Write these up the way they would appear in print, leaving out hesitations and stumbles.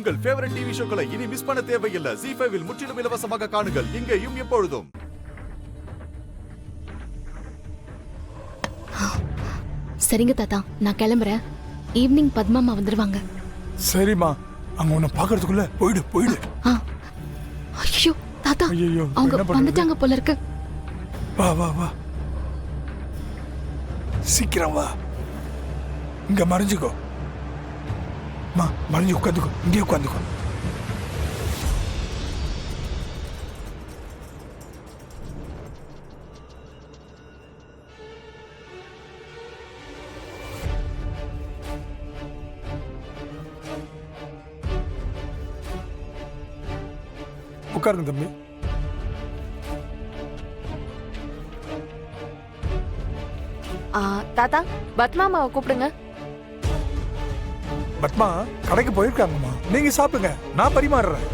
உங்கள் favourite TV ஷோக்களை இனி miss பண்ண தேவையில்லை. ZEE5 இல் முற்றிலும் இலவசமாக காணுங்கள். இங்கேயும் எப்பொழுதும். சரிங்க தாத்தா, நான் கிளம்புறேன். ஈவினிங் பத்மாமா வந்துருவாங்க. சரிம்மா, அங்க உன்னை பாக்குறதுக்குள்ள போயிடு. ஐயோ தாத்தா, ஐயோ அவங்க வந்துட்டாங்க போல இருக்கு. வா சீக்கிரம் வா. இங்க மறைஞ்சுக்கோ. மறைஞ்சு உட்காந்துக்கோ. இங்கே உட்காந்துக்கோ. உட்காருங்க தம்பி. தாத்தா, பத்மாமாவை கூப்பிடுங்க. பத்மா கடைக்கு போயிருக்காங்கம்மா. நீங்க சாப்பிடுங்க, நான் பரிமாறுறேன்.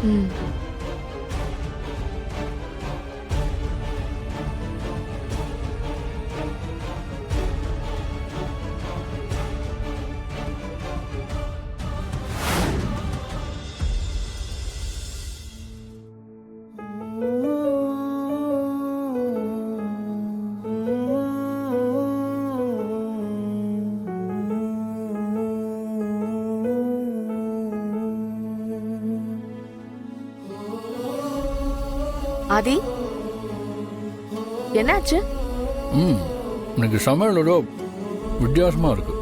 ஆதி, என்னாச்சு? எனக்கு சமையலோட வித்தியாசமா இருக்கு.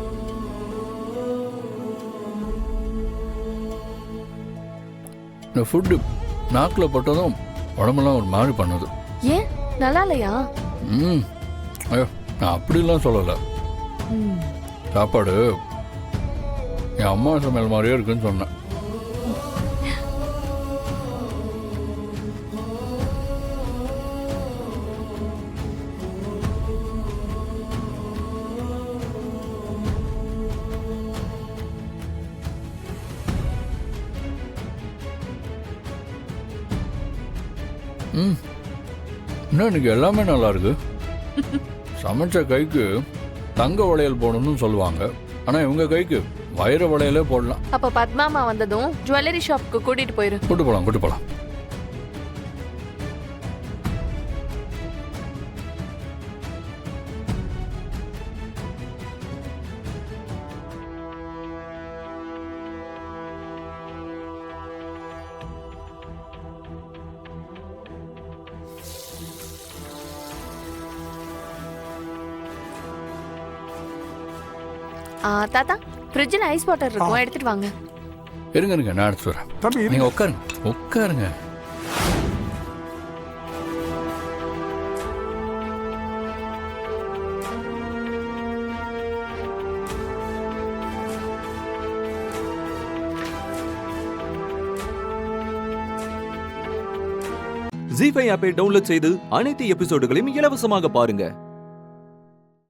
இந்த ஃபுட்டு நாக்கில் பட்டதும் உடம்பெல்லாம் ஒரு மாதிரி பண்ணுது. ஏன், நல்லா இல்லையா? ஐயோ, நான் அப்படிலாம் சொல்லலை. சாப்பாடு என் அம்மா சமையல் மாதிரியே இருக்குன்னு சொன்னேன். இன்னும் எனக்கு எல்லாமே நல்லா இருக்கு. சமைச்ச கைக்கு தங்க வளையல் போடணும்னு சொல்லுவாங்க, ஆனா இவங்க கைக்கு வைர வளையலே போடலாம். அப்ப பத்மாமா வந்ததும் ஜுவல்லரி ஷாப்புக்கு கூட்டிட்டு கூட்டு போலாம். தாத்தா, ஃப்ரிட்ஜில் ஐஸ் வாட்டர் இருக்கும், எடுத்துட்டு வாங்க. இருங்க, நான் எடுத்து வரேன். நீங்க உட்காருங்க. ZEE5 ஆப்பை டவுன்லோட் செய்து அனைத்து எபிசோடுகளையும் இலவசமாக பாருங்க.